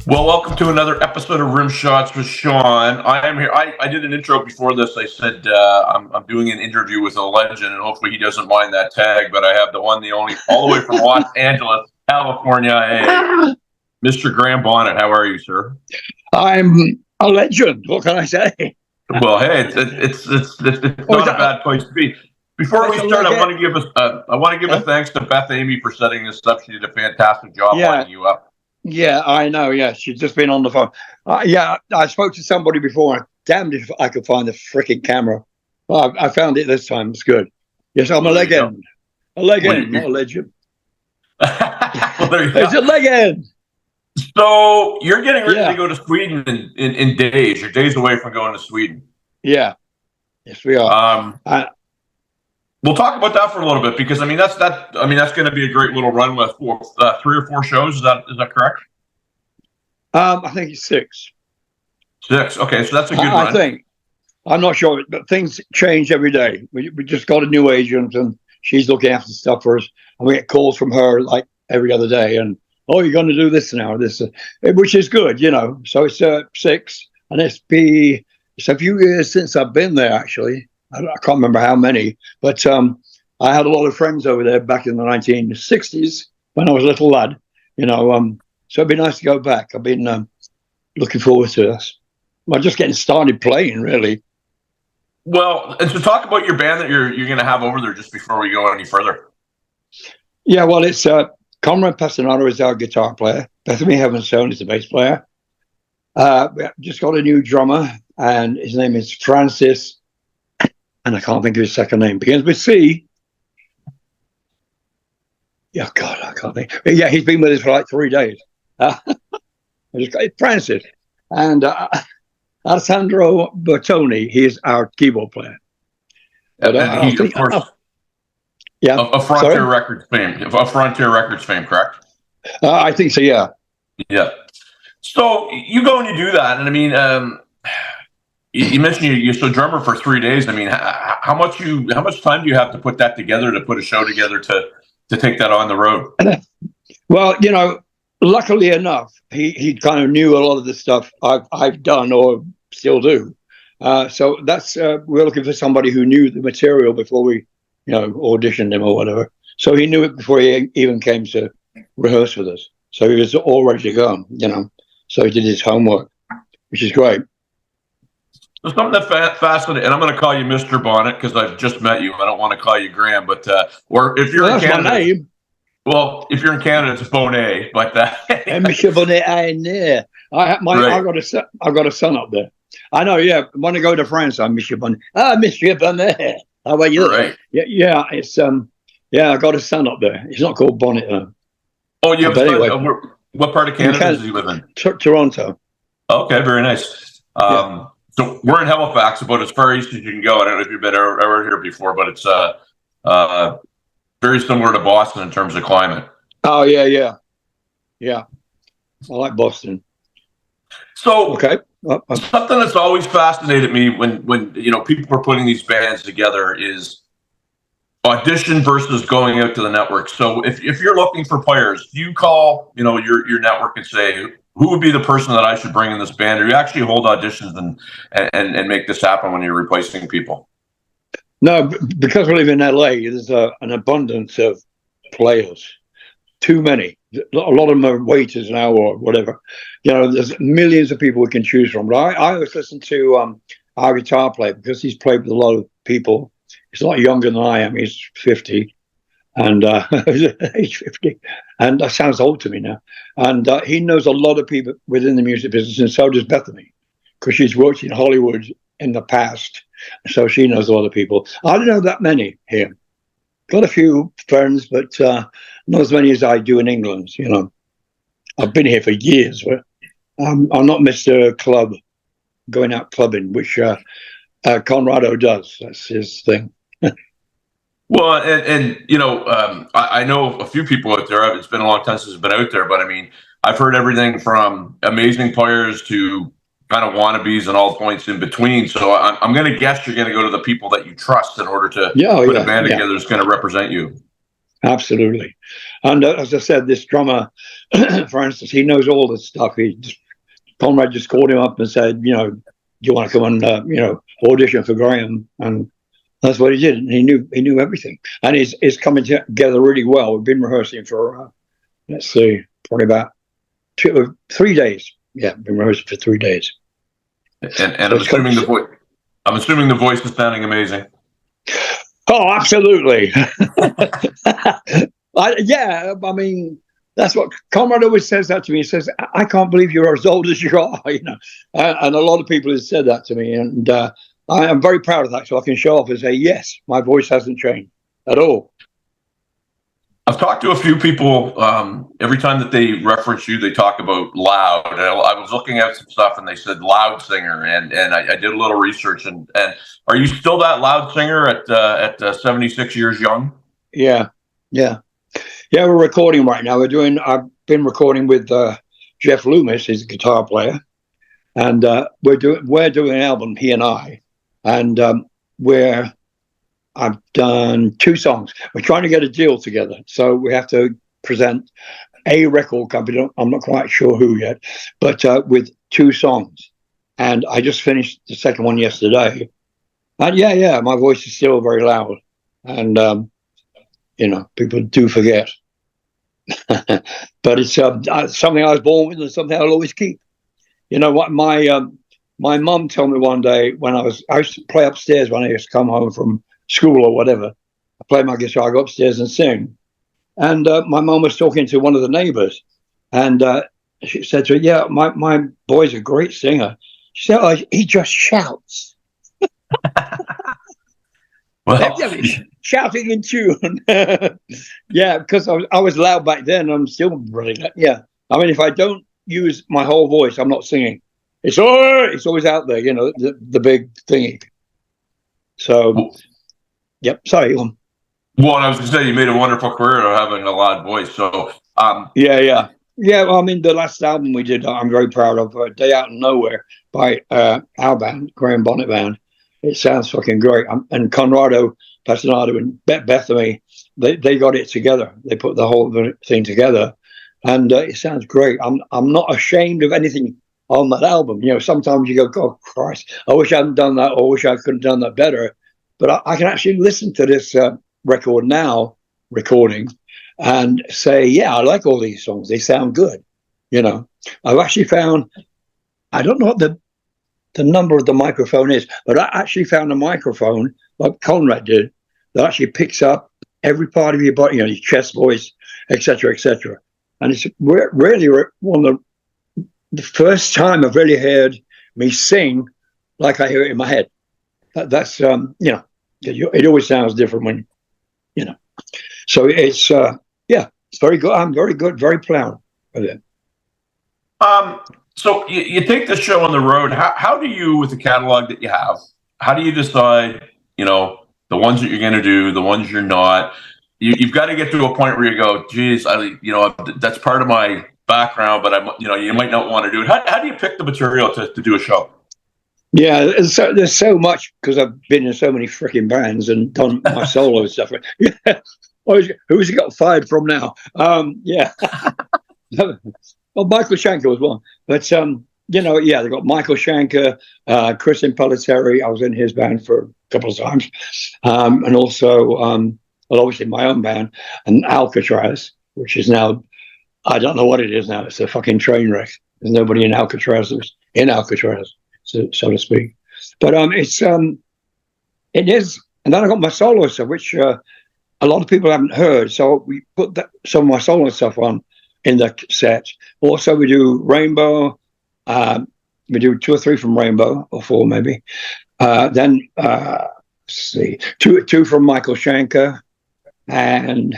Well, welcome to another episode of Rimshots with Sean. I am here. I did an intro before this. I said I'm doing an interview with a legend, and hopefully he doesn't mind that tag. But I have the one, the only, all the way from Los Angeles, California. Hey, Mr. Graham Bonnet, how are you, sir? I'm a legend. What can I say? Well, hey, it's not a bad place to be. Before we start, I want to give a thanks to Beth Amy for setting this up. She did a fantastic job lining you up. Yeah, I know. Yeah, she's just been on the phone. Yeah, I spoke to somebody before. Damned if I could find the freaking camera. Well, I found it this time. It's good. Yes, I'm a legend. A legend, not a legend. Well, there you go. It's a legend. So you're getting ready to go to Sweden in days. You're days away from going to Sweden. Yeah. Yes, we are. We'll talk about that for a little bit because that's going to be a great little run with 3 or 4 shows. Is that correct? I think it's 6. 6. Okay, so that's a good run. I think. I'm not sure, but things change every day. We just got a new agent, and she's looking after stuff for us. And we get calls from her like every other day, and you're going to do this now, this, which is good, you know. So it's 6, and it's a few years since I've been there actually. I can't remember how many, but I had a lot of friends over there back in the 1960s when I was a little lad, you know. So it'd be nice to go back. I've been looking forward to this. I'm just getting started playing, really. Well, and to talk about your band that you're going to have over there just before we go any further. Yeah, well, it's Conrad Pastanato is our guitar player. Bethany Heavenstone is the bass player. We just got a new drummer, and his name is Francis. And I can't think of his second name. Begins with C. Yeah, God, I can't think. But yeah, he's been with us for like 3 days. Francis. And Alessandro Bertoni, he is our keyboard player. And he's, of course, a Frontier Records fame. A Frontier Records fame, correct? I think so, yeah. Yeah. So you go and you do that. And I mean, you mentioned you're so drummer for 3 days. I mean, how much time do you have to put that together, to put a show together, to take that on the road? Well, you know, luckily enough, he kind of knew a lot of the stuff I've done or still do. So that's we're looking for somebody who knew the material before we, you know, auditioned him or whatever. So he knew it before he even came to rehearse with us. So he was all ready to go, you know. So he did his homework, which is great. So something that fascinating, and I'm going to call you Mr. Bonnet because I've just met you. I don't want to call you Graham, but or if you're in Canada, my name. Well, if you're in Canada, it's Bonnet, but Monsieur Bonnet, I know. I've got a son up there. I know. Yeah, when I go to France, I'm Monsieur Bonnet. Monsieur Bonnet. How about you? Right. Yeah. It's I got a son up there. He's not called Bonnet though. Oh, you have a son? Anyway, what part of Canada does he live in? Toronto. Okay, very nice. So we're in Halifax, about as far east as you can go. I don't know if you've been ever here before, but it's very similar to Boston in terms of climate. Oh, yeah. I like Boston. So okay, something that's always fascinated me when you know people are putting these bands together is audition versus going out to the network. So if you're looking for players, do you call your network and say, who would be the person that I should bring in this band? Or you actually hold auditions and make this happen when you're replacing people? No, because we live in LA, there's an abundance of players. Too many. A lot of them are waiters now or whatever. You know, there's millions of people we can choose from. But I always listen to our guitar player because he's played with a lot of people. He's a lot younger than I am. He's 50. And age 50, and that sounds old to me now. And he knows a lot of people within the music business, and so does Bethany, because she's worked in Hollywood in the past, so she knows a lot of people. I don't know that many here. Got a few friends, but not as many as I do in England. You know, I've been here for years, but I'm not Mr. Club, going out clubbing, which Conrado does. That's his thing. Well, and you know, I know a few people out there. It's been a long time since I've been out there, but I mean, I've heard everything from amazing players to kind of wannabes and all points in between. So I'm going to guess you're going to go to the people that you trust in order to put a band together that's going to represent you. Absolutely. And as I said, this drummer, for instance, he knows all this stuff. Conrad just called him up and said, do you want to come and audition for Graham? And that's what he did. And he knew everything. And it's coming together really well. We've been rehearsing for let's see, probably about 3 days. Yeah, been rehearsing for 3 days. And I'm assuming the voice is sounding amazing. Oh, absolutely. I mean, that's what Conrad always says that to me. He says, I can't believe you're as old as you are, and a lot of people have said that to me. And I am very proud of that. So I can show off and say, yes, my voice hasn't changed at all. I've talked to a few people. Every time that they reference you, they talk about loud. And I was looking at some stuff, and they said loud singer, and I did a little research. And are you still that loud singer at 76 years young? Yeah. We're recording right now. I've been recording with Jeff Loomis, he's a guitar player, and we're doing an album, he and I, and I've done 2 songs. We're trying to get a deal together, so we have to present a record company. I'm not quite sure who yet, but with 2 songs. And I just finished the second one yesterday. And yeah, my voice is still very loud. And people do forget. But it's something I was born with and something I'll always keep. You know what? My mum told me one day when I used to play upstairs when I used to come home from school or whatever. I play my guitar, I go upstairs and sing. And my mum was talking to one of the neighbors, and she said to her, yeah, my boy's a great singer. She said, oh, he just shouts. Well, shouting in tune. Yeah, because I was loud back then. I'm still really, yeah. I mean, if I don't use my whole voice, I'm not singing. It's always out there, the big thingy. So, yep. Sorry. Well, I was going to say you made a wonderful career of having a loud voice. So, yeah. Well, I mean, the last album we did, I'm very proud of. Day Out in Nowhere by our band, Graham Bonnet band. It sounds fucking great. And Conrado Passanado and Bethany, they got it together. They put the whole thing together, and it sounds great. I'm not ashamed of anything on that album. Sometimes you go, God Christ, I wish I hadn't done that, or I wish I could have done that better. But I can actually listen to this record now, recording, and say, yeah, I like all these songs. They sound good. I've actually found, I don't know what the number of the microphone is, but I actually found a microphone like Conrad did that actually picks up every part of your body, your chest voice, etc., etc. And it's really one of the first time I've really heard me sing like I hear it in my head. That's it always sounds different when so it's it's very good. I'm very good, very proud of it. So you take the show on the road. How do you, with the catalog that you have, how do you decide the ones that you're going to do, the ones you're not? You've got to get to a point where you go, geez, that's part of my background, but you might not want to do it. How do you pick the material to do a show? Yeah, there's so much, because I've been in so many freaking bands and done my solo stuff. Yeah. Who's got fired from now? Yeah. Well, Michael Schenker was one. But, they've got Michael Schenker, Chris Impellitteri. I was in his band for a couple of times. And also, obviously my own band, and Alcatraz, which is now, I don't know what it is now. It's a fucking train wreck. There's nobody in Alcatraz, so to speak. But it is. And then I got my solo stuff, which a lot of people haven't heard. So we put some of my solo stuff on in the set. Also, we do Rainbow. We do 2 or 3 from Rainbow, or 4 maybe. Then let's see, two from Michael Schenker, and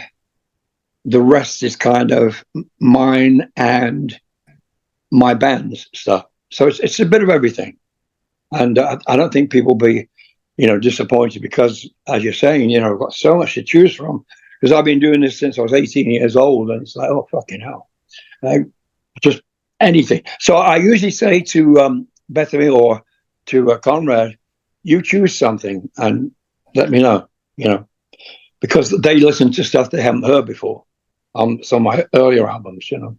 the rest is kind of mine and my band's stuff. So it's a bit of everything, and I don't think people will be disappointed, because, as you're saying, I've got so much to choose from, because I've been doing this since I was 18 years old, and it's like, oh, fucking hell. Just anything. So I usually say to Bethany or to Conrad, you choose something and let me know, because they listen to stuff they haven't heard before on some of my earlier albums, you know.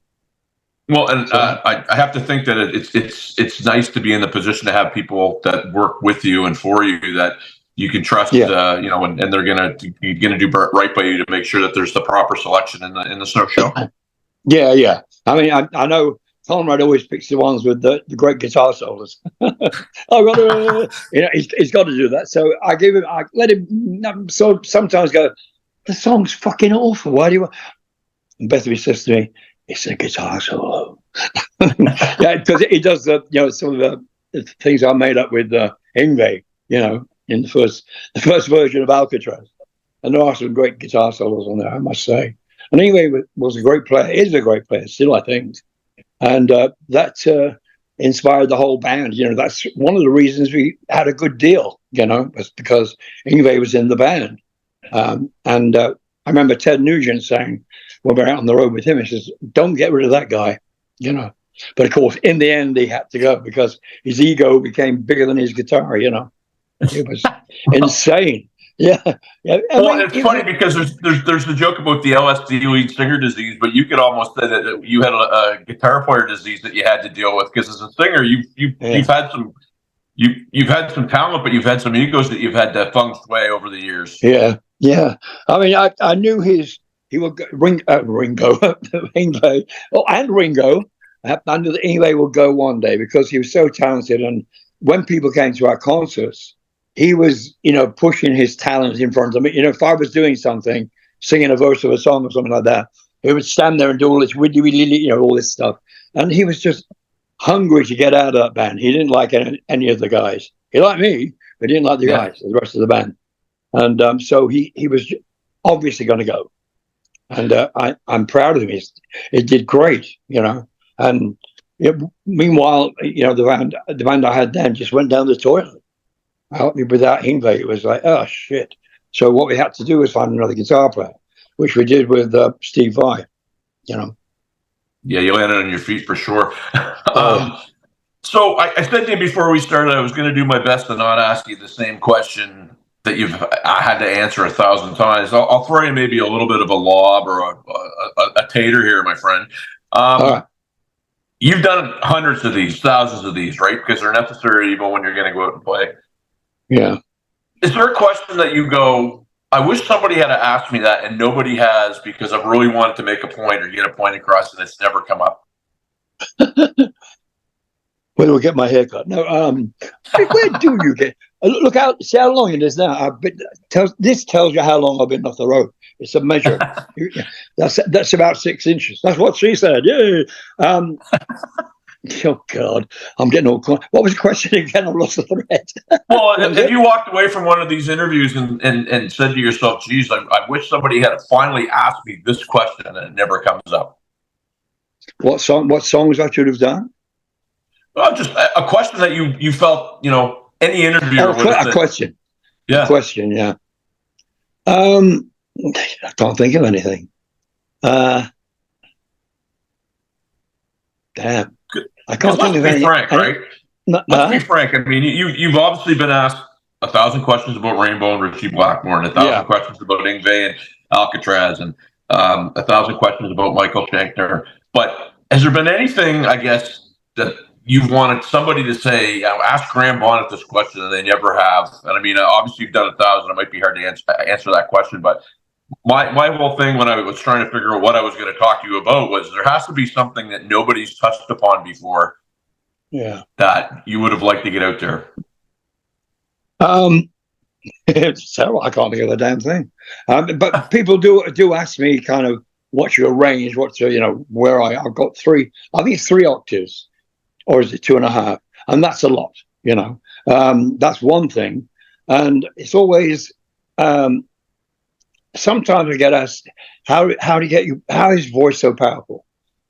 Well, and I have to think that it's nice to be in the position to have people that work with you and for you that you can trust, you know, and they're gonna do right by you to make sure that there's the proper selection in the snow show. Yeah. I mean, I know Conrad always picks the ones with the great guitar solos. You know, he's got to do that. So I let him. So sometimes go, the song's fucking awful. Why do you? And Bethany says to me, it's a guitar solo. Yeah, because he does you know, some of the things I made up with Yngwie, you know, in the first version of Alcatraz. And there are some great guitar solos on there, I must say. And Yngwie was a great player, is a great player still, I think. And that inspired the whole band. You know, that's one of the reasons we had a good deal, you know, was because Yngwie was in the band. And I remember Ted Nugent saying, when we were out on the road with him, he says, don't get rid of that guy, you know. But of course, in the end, he had to go because his ego became bigger than his guitar, you know. It was insane. Yeah. Well, it's funny because there's the joke about the LSD lead singer disease, but you could almost say that you had a guitar player disease that you had to deal with because as a singer, you've had some talent, but you've had some egos that you've had to feng shui over the years. Yeah. I mean, I knew he would go, Ringo, Yngwie, and Ringo. I knew that Yngwie would go one day because he was so talented, and when people came to our concerts, he was, you know, pushing his talent in front of me. You know, if I was doing something, singing a verse of a song or something like that, he would stand there and do all this, you know, all this stuff. And he was just hungry to get out of that band. He didn't like any of the guys. He liked me, but he didn't like the guys, the rest of the band. And so he was obviously going to go. And I'm proud of him. It did great, you know. And meanwhile, you know, the band I had then just went down the toilet. Without Yngwie, it was like, oh shit. So what we had to do was find another guitar player, which we did with Steve Vai, you know. Yeah, you landed on your feet for sure. So I said to you before we started, I was going to do my best to not ask you the same question that I had to answer 1,000 times. I'll throw you maybe a little bit of a lob or a tater here, my friend. You've done hundreds of these, thousands of these, right? Because they're necessary even when you're going to go out and play. Yeah. Is there a question that you go, I wish somebody had asked me that and nobody has because I've really wanted to make a point or get a point across and it's never come up? Where do I get my haircut? No, where do you get? Look out, see how long it is now. This tells you how long I've been off the road. It's a measure. That's about 6 inches. That's what she said. Yeah. Oh God, I'm getting all. What was the question again? I lost the thread. Well, if you walked away from one of these interviews and said to yourself, "Geez, I wish somebody had finally asked me this question," and it never comes up. What songs I should have done? Well, just a question that you felt, you know, any interviewer would have said. A question. Yeah. A question. Yeah. I can't think of anything. Damn. I can't think of anything. Frank, right? Let's be frank. I mean, you've obviously been asked 1,000 questions about Rainbow and Richie Blackmore, and 1,000 questions about Yngwie and Alcatraz, and 1,000 questions about Michael Shankner. But has there been anything, I guess, that you've wanted somebody to say, ask Graham Bonnet this question, and they never have? And I mean, obviously you've done 1,000. It might be hard to answer that question, but my whole thing when I was trying to figure out what I was going to talk to you about was there has to be something that nobody's touched upon before. Yeah. That you would have liked to get out there. It's terrible. I can't think of a damn thing. But people do ask me kind of what's your range, what's your, you know, where I've got three, I think it's 3 octaves, or is it 2.5? And that's a lot, you know. That's one thing. And it's always sometimes I get asked, how is voice so powerful?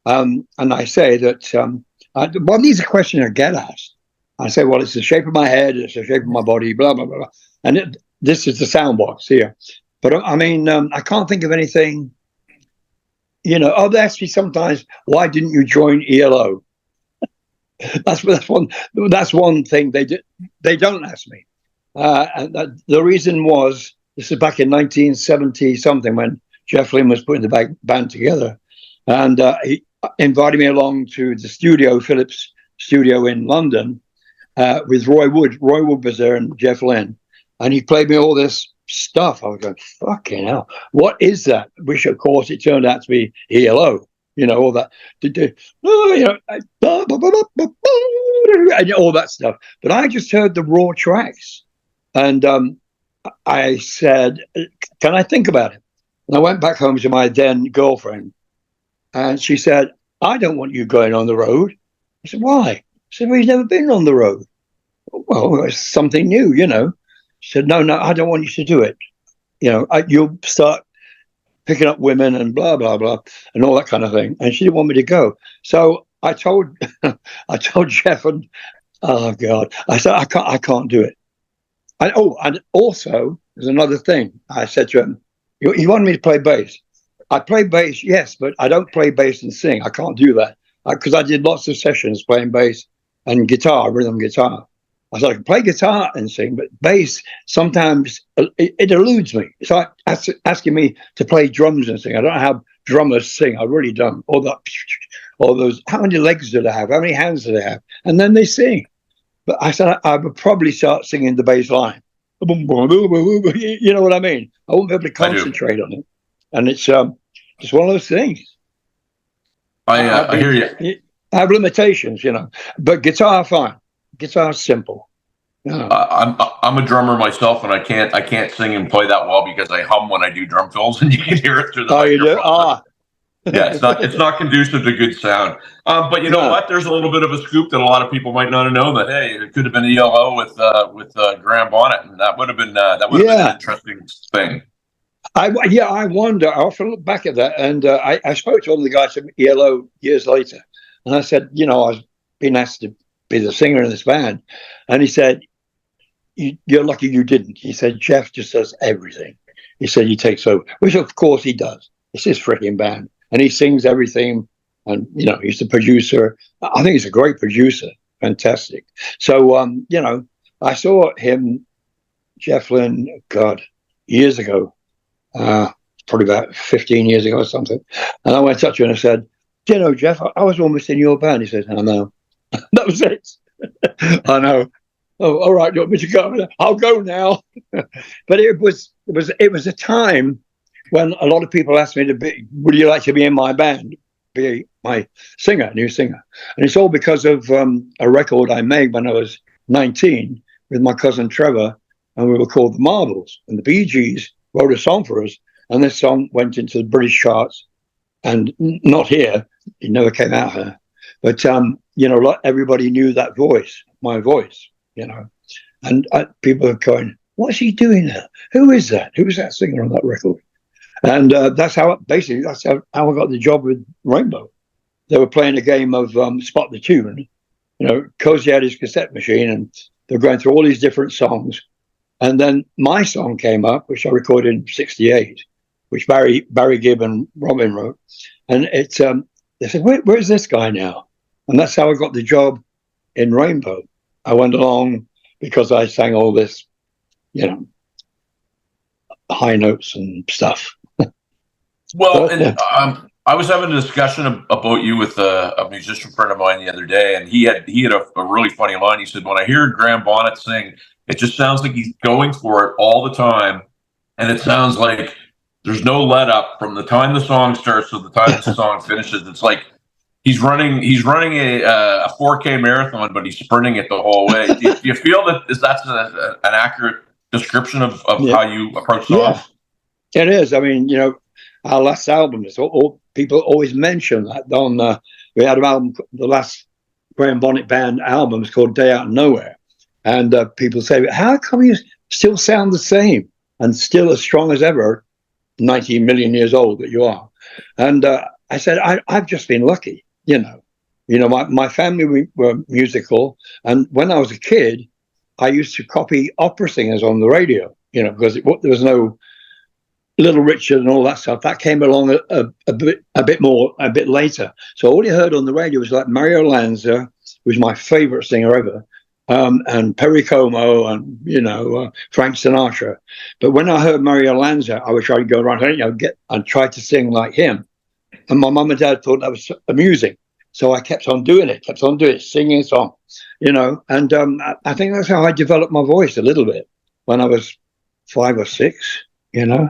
And I say that well, these are questions I get asked. I say, well, it's the shape of my head, it's the shape of my body, blah blah blah. And this is the sound box here. But I mean, I can't think of anything. You know, they ask me sometimes, why didn't you join ELO? That's one thing they don't ask me. And the reason was This is back in 1970 something when Jeff Lynne was putting the band together, and he invited me along to the studio, Phillips studio in London, with Roy Wood. Roy Wood was there and Jeff Lynne, and he played me all this stuff. I was going, fucking hell, what is that? Which, of course, it turned out to be ELO. You know, all that, and all that stuff. But I just heard the raw tracks, and I said, "Can I think about it?" And I went back home to my then girlfriend, and she said, "I don't want you going on the road." I said, "Why?" I said, "Well, you've never been on the road." Well, it's something new, you know. She said, "No, I don't want you to do it. You know, you'll start picking up women and blah blah blah and all that kind of thing." And she didn't want me to go. So I told Jeff, and oh God, I said, I can't do it. And also there's another thing. I said to him, he wanted me to play bass. I play bass, yes, but I don't play bass and sing. I can't do that because I did lots of sessions playing bass and guitar, rhythm guitar. I said, I can play guitar and sing, but bass, sometimes it eludes me. It's like asking me to play drums and sing. I don't know how drummers sing. I really don't. All those, how many legs do they have? How many hands do they have? And then they sing. But I said, I would probably start singing the bass line. You know what I mean? I won't be able to concentrate on it. And it's one of those things. I hear you. I have limitations, you know, but guitar, fine. Guitar's simple. Yeah. I'm a drummer myself, and I can't sing and play that well because I hum when I do drum fills, and you can hear it through the microphone. You do? Ah. Yeah, it's not conducive to good sound. But you know what? There's a little bit of a scoop that a lot of people might not have known, that hey, it could have been ELO with Graham Bonnet, and that would have been an interesting thing. I wonder. I often look back at that, and I spoke to one of the guys from ELO years later, and I said, you know, I was being asked to be the singer in this band, and he said, "You're lucky you didn't." He said, "Jeff just does everything." He said he takes over, which of course he does. It's his freaking band, and he sings everything. And you know, he's the producer. I think he's a great producer, fantastic. So you know, I saw him, Jeff Lynne, God, years ago, probably about 15 years ago or something. And I went up to him and I said, "Do you know, Jeff, I was almost in your band." He said, "I know." That was it. I know. Oh, all right. You want me to go? I'll go now. But it was a time when a lot of people asked me to be, would you like to be in my band, be my singer, new singer? And it's all because of a record I made when I was 19 with my cousin Trevor, and we were called the Marbles. And the Bee Gees wrote a song for us, and this song went into the British charts, and not here. It never came out here. But you know, everybody knew that voice, my voice, you know, and people are going, "What's he doing now? Who is that? Who is that singer on that record?" And that's how I got the job with Rainbow. They were playing a game of Spot the Tune. You know, Cozy had his cassette machine, and they're going through all these different songs. And then my song came up, which I recorded in '68, which Barry Gibb and Robin wrote. And it's they said, where's this guy now? And that's how I got the job in Rainbow. I went along because I sang all this, you know, high notes and stuff. Well, and I was having a discussion about you with a musician friend of mine the other day, and he had a really funny line. He said, "When I hear Graham Bonnet sing, it just sounds like he's going for it all the time, and it sounds like there's no let up from the time the song starts to the time the song finishes. It's like he's running a 4K marathon, but he's sprinting it the whole way." Do you feel that that's an accurate description of how you approach songs? Yeah, it is. I mean, you know, our last album, people always mention that on we had an album, the last Graham Bonnet band album is called Day Out of Nowhere, and people say, how come you still sound the same and still as strong as ever, 19 million years old that you are? And I said, I've just been lucky, you know. My family were musical, and when I was a kid, I used to copy opera singers on the radio, you know, because there was no Little Richard and all that stuff. That came along a bit later. So all you heard on the radio was like Mario Lanza, who was my favorite singer ever, and Perry Como and, Frank Sinatra. But when I heard Mario Lanza, I would try to go around, and try to sing like him. And my mum and dad thought that was amusing. So I kept on doing it, singing a song, and I think that's how I developed my voice a little bit when I was 5 or 6, and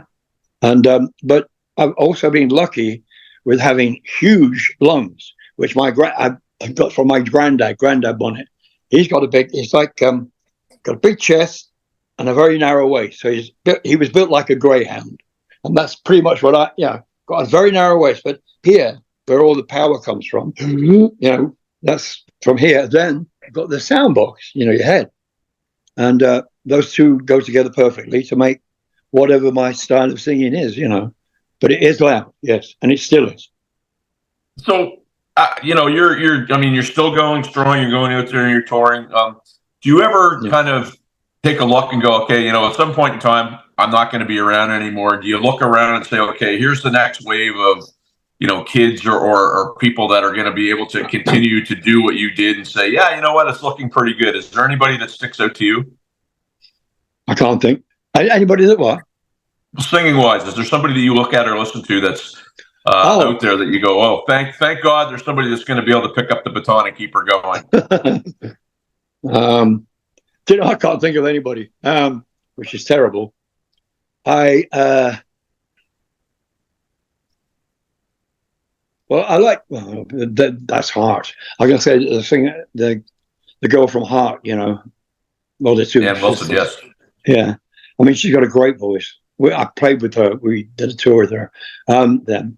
but I've also been lucky with having huge lungs, which I got from my granddad Bonnet. He's got got a big chest and a very narrow waist. So he was built like a greyhound, and that's pretty much what got a very narrow waist. But here, where all the power comes from, that's from here. Then you've got the sound box, your head, and those two go together perfectly to make whatever my style of singing is, But it is loud, yes, and it still is. So, you're still going strong. You're going out there and you're touring. Do you ever kind of take a look and go, okay, at some point in time, I'm not going to be around anymore? Do you look around and say, okay, here's the next wave of, kids or people that are going to be able to continue to do what you did, and say, yeah, you know what, it's looking pretty good. Is there anybody that sticks out to you? I can't think. Anybody that what? Singing wise, is there somebody that you look at or listen to that's out there that you go, oh, thank God there's somebody that's going to be able to pick up the baton and keep her going? I can't think of anybody, which is terrible. I like, that's Heart. I'm going to say the singer, the girl from Heart, well, the two. Yeah, Wilson, yes. Yeah. I mean, she's got a great voice. I played with her. We did a tour with her. Then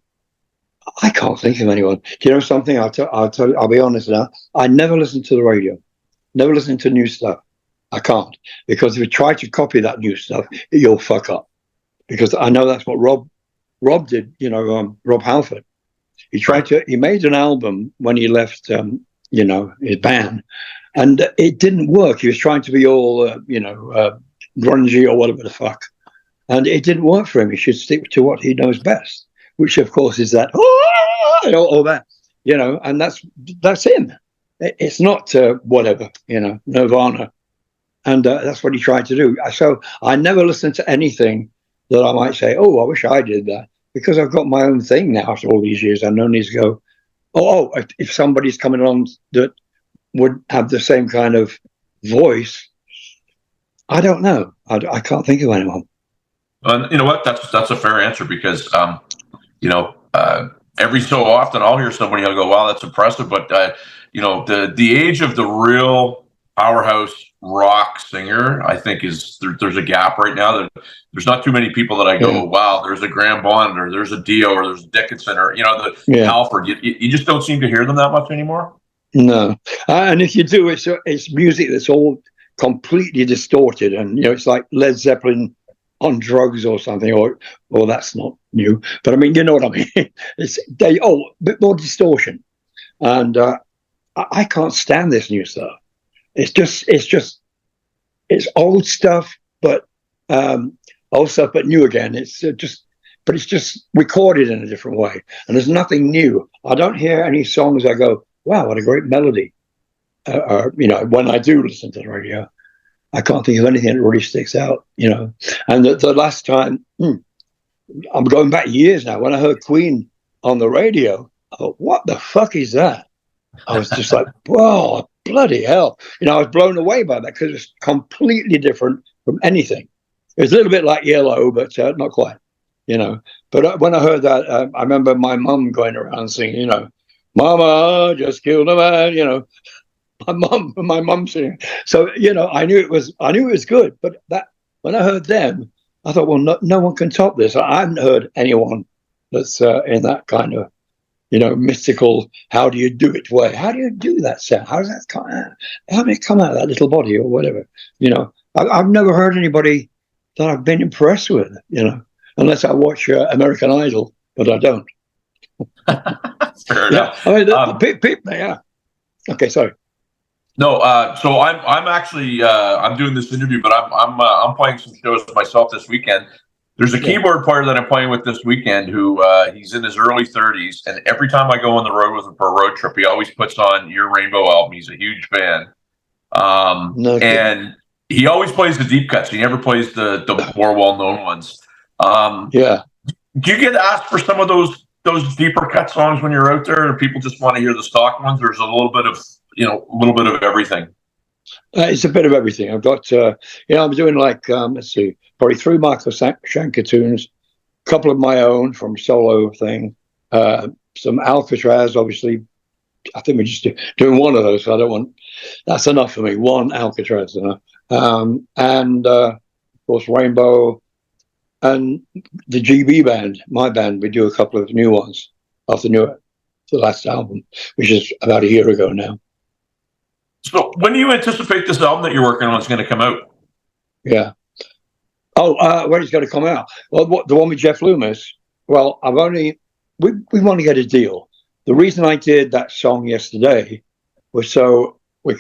I can't think of anyone. Do you know something? I'll be honest now. I never listen to the radio. Never listen to new stuff. I can't, because if you try to copy that new stuff, you'll fuck up. Because I know that's what Rob did. Rob Halford. He made an album when he left, his band, and it didn't work. He was trying to be all, grungy or whatever the fuck, and it didn't work for him. He should stick to what he knows best, which of course is that, all that, and that's him. It's not whatever, Nirvana, and that's what he tried to do. So I never listen to anything that I might say, oh, I wish I did that. Because I've got my own thing now after all these years. I no need to go, if somebody's coming along that would have the same kind of voice, I don't know. I can't think of anyone. You know what? That's a fair answer, because, every so often I'll hear somebody, I'll go, wow, that's impressive. But, the age of the real powerhouse rock singer, I think there's a gap right now. There's not too many people that I go, wow, there's a Graham Bonnet, or there's a Dio, or there's a Dickinson, or Halford. You just don't seem to hear them that much anymore. No, and if you do, it's music that's all completely distorted, and it's like Led Zeppelin on drugs or something, or that's not new, but I mean, you know what I mean. It's a bit more distortion, and I can't stand this new stuff. It's old stuff, but new again. It's just recorded in a different way, and there's nothing new. I don't hear any songs I go, wow, what a great melody. When I do listen to the radio, I can't think of anything that really sticks out. And the last time, I'm going back years now. When I heard Queen on the radio, I thought, what the fuck is that? I was just like, whoa, bloody hell. I was blown away by that, because it's completely different from anything. It was a little bit like Yellow, but not quite, But when I heard that, I remember my mum going around singing, Mama just killed a man, my mum singing. So, I knew it was good. But that when I heard them, I thought, well, no one can top this. I haven't heard anyone that's in that kind of, mystical, how do you do it way? How do you do that sound? How does that come out? How did it come out of that little body or whatever? I've never heard anybody that I've been impressed with, unless I watch American Idol, but I don't. Fair enough. I mean, people, yeah. Okay, sorry. No, so I'm actually I'm doing this interview, but I'm playing some shows myself this weekend. There's a keyboard player that I'm playing with this weekend who he's in his early 30s, and every time I go on the road with him for a road trip, he always puts on your Rainbow album. He's a huge fan, No kidding. And he always plays the deep cuts. He never plays the more well-known ones. Yeah. Do you get asked for some of those deeper cut songs when you're out there, or people just want to hear the stock ones? There's a little bit of everything. It's a bit of everything. I've got, I'm doing like, let's see, probably 3 Michael Schenker tunes, a couple of my own from solo thing, some Alcatraz, obviously. I think we're just doing one of those. So I don't want, that's enough for me. One Alcatraz, and of course Rainbow, and the GB band, my band. We do a couple of new ones off the last album, which is about a year ago now. So when do you anticipate this album that you're working on is going to come out? Yeah. Oh, when it's going to come out? Well, the one with Jeff Loomis. Well, we want to get a deal. The reason I did that song yesterday was so we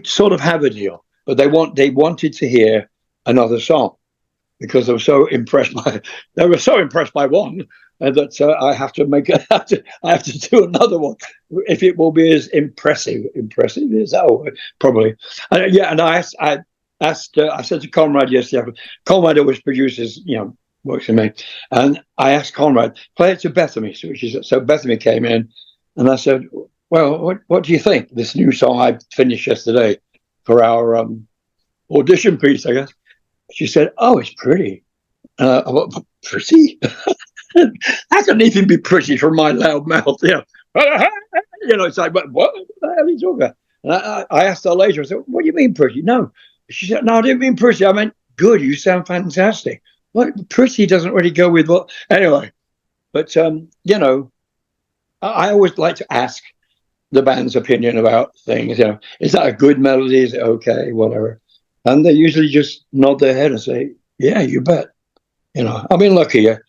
sort of have a deal, but they wanted to hear another song because they were so impressed by one that I have to do another one if it will be as impressive is that word? Probably. And I said to Conrad yesterday. Conrad always produces, works for me, and I asked Conrad, play it to Bethany. So Bethany came in, and I said, well, what do you think? This new song I finished yesterday for our audition piece, I guess. She said, oh, it's pretty. Pretty? That couldn't even be pretty from my loud mouth. It's like, what the hell are you talking about? And I asked her later, I said, what do you mean pretty? No. She said, no, I didn't mean pretty. I meant good. You sound fantastic. Well, pretty doesn't really go with what. Anyway, but, I always like to ask the band's opinion about things. Is that a good melody? Is it okay? Whatever. And they usually just nod their head and say, yeah, you bet. I've been lucky. I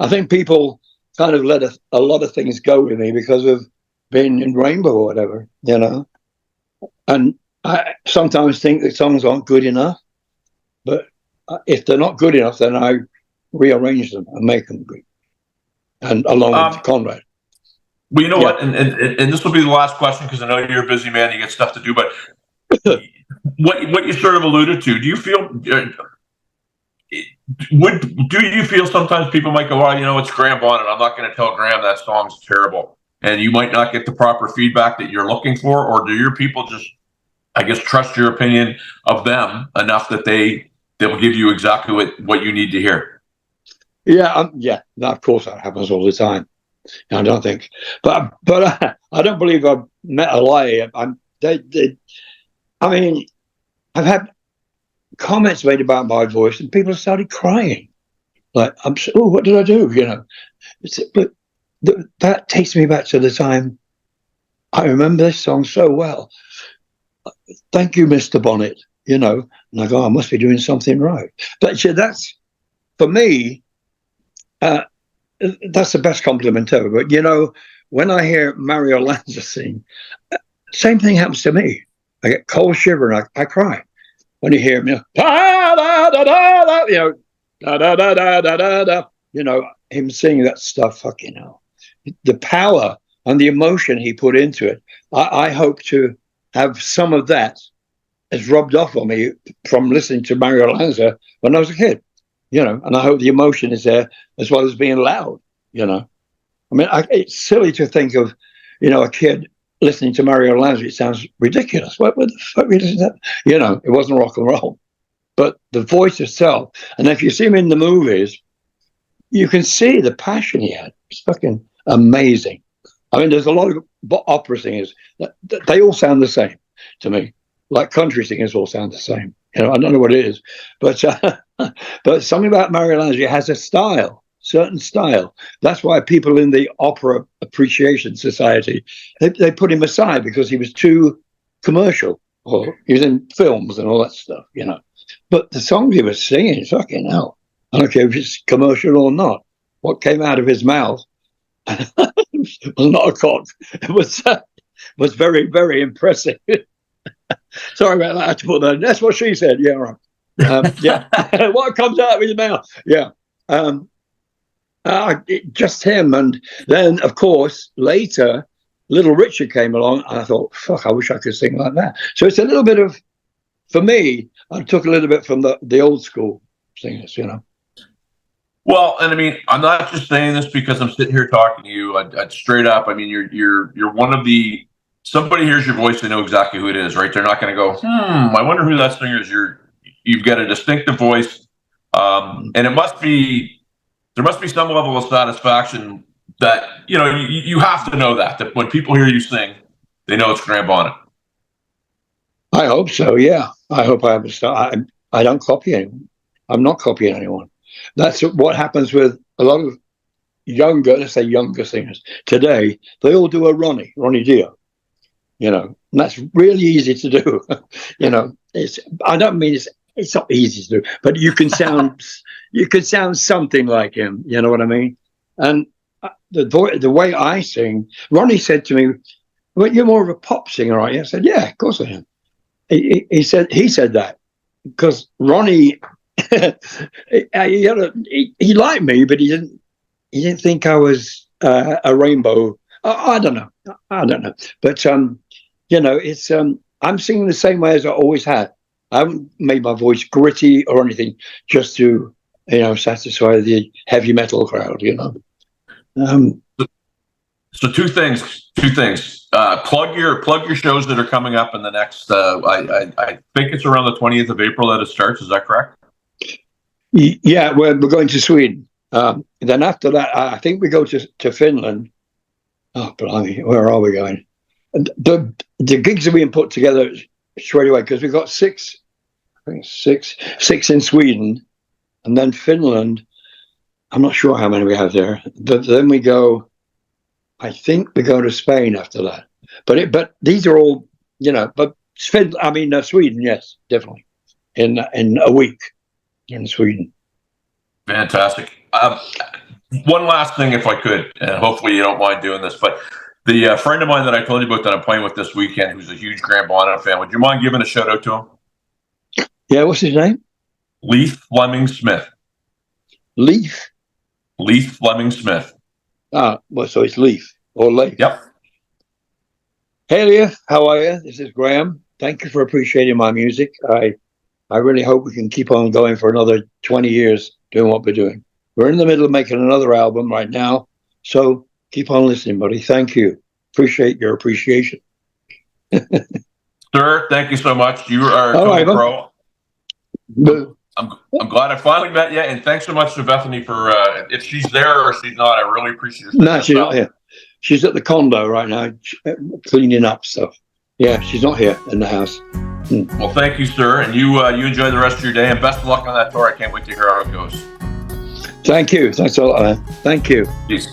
think people kind of let a lot of things go with me because of being in Rainbow or whatever, And I sometimes think that songs aren't good enough, but if they're not good enough, then I rearrange them and make them good. And along with Conrad. Well, you know what? And this will be the last question because I know you're a busy man, you get stuff to do. But what you sort of alluded to, do you feel? Do you feel sometimes people might go, well, it's Graham Bonnet. I'm not going to tell Graham that song's terrible, and you might not get the proper feedback that you're looking for, or do your people just, I guess, trust your opinion of them enough that they will give you exactly what you need to hear? Yeah. Of course, that happens all the time. I don't think, but I don't believe I've met a lie. I've had comments made about my voice, and people have started crying. Like, what did I do? But that takes me back to the time. I remember this song so well. Thank you, Mr. Bonnet. And I go, I must be doing something right. But that's, for me, that's the best compliment ever. But when I hear Mario Lanza sing, same thing happens to me. I get cold shiver and I cry when you hear him. Da da da da da, da da da da da da. Him singing that stuff. Fucking hell, the power and the emotion he put into it. I hope to have some of that as rubbed off on me from listening to Mario Lanza when I was a kid. And I hope the emotion is there as well as being loud, it's silly to think of, a kid listening to Mario Lanza. It sounds ridiculous. What the fuck is that? It wasn't rock and roll. But the voice itself, and if you see him in the movies, you can see the passion he had. It's fucking amazing. There's a lot of opera singers, they all sound the same to me. Like country singers all sound the same. I don't know what it is, but something about Mario Lanza has a certain style. That's why people in the Opera Appreciation Society, they put him aside because he was too commercial, or he was in films and all that stuff, But the songs he was singing, fucking hell, I don't care if it's commercial or not. What came out of his mouth was not a cock. It was very, very impressive. Sorry about that. I had to put that. That's what she said. Yeah, right. What comes out of his mouth? Yeah. Just him, and then of course later Little Richard came along, and I thought, fuck, I wish I could sing like that. So it's a little bit of, for me, I took a little bit from the old school singers, you know. Well, and I mean, I'm not just saying this because I'm sitting here talking to you. I'd straight up. I mean, you're one of the. Somebody hears your voice, they know exactly who it is, right? They're not going to go, I wonder who that singer is. You've got a distinctive voice, and there must be some level of satisfaction that you have to know that when people hear you sing, they know it's Graham Bonnet. I hope so. Yeah, I hope I have a start. I don't copy anyone. I'm not copying anyone. That's what happens with a lot of younger singers today. They all do a Ronnie Dio, and that's really easy to do. I don't mean it's not easy to do, but you can sound something like him. You know what I mean? And the way I sing, Ronnie said to me, "Well, you're more of a pop singer, aren't you?" I said, "Yeah, of course I am." He said that because Ronnie. He liked me, but he didn't think I was a rainbow. I don't know, but it's I'm singing the same way as I always had. I haven't made my voice gritty or anything just to satisfy the heavy metal crowd. So two things. Plug your shows that are coming up in the next. I think it's around the 20th of April that it starts. Is that correct? Yeah, we're going to Sweden. Then after that, I think we go to Finland. Oh, blimey, where are we going? The gigs are being put together straight away because we've got six in Sweden, and then Finland. I'm not sure how many we have there. But then we go. I think we go to Spain after that. But these are all But Sweden, yes, definitely in a week. In Sweden. Fantastic. One last thing, if I could, and hopefully you don't mind doing this, but the friend of mine that I told you about that I'm playing with this weekend, who's a huge Graham Bonnet fan, would you mind giving a shout out to him? Yeah, what's his name? Leith Fleming Smith. Leith Fleming Smith. Well, so it's Leith or Leith. Yep. Hey, Leith, how are you? This is Graham. Thank you for appreciating my music. I really hope we can keep on going for another 20 years doing what we're doing. We're in the middle of making another album right now, so keep on listening, buddy. Thank you. Appreciate your appreciation. Sir, thank you so much. You are a pro. But, I'm glad I finally met you, and thanks so much to Bethany for if she's there or she's not. I really appreciate it. No, she's not here. She's at the condo right now, cleaning up stuff. Yeah, she's not here in the house. Well, thank you, sir, and you enjoy the rest of your day, and best of luck on that tour. I can't wait to hear how it goes. Thank you. Thanks a lot, man. Thank you. Peace.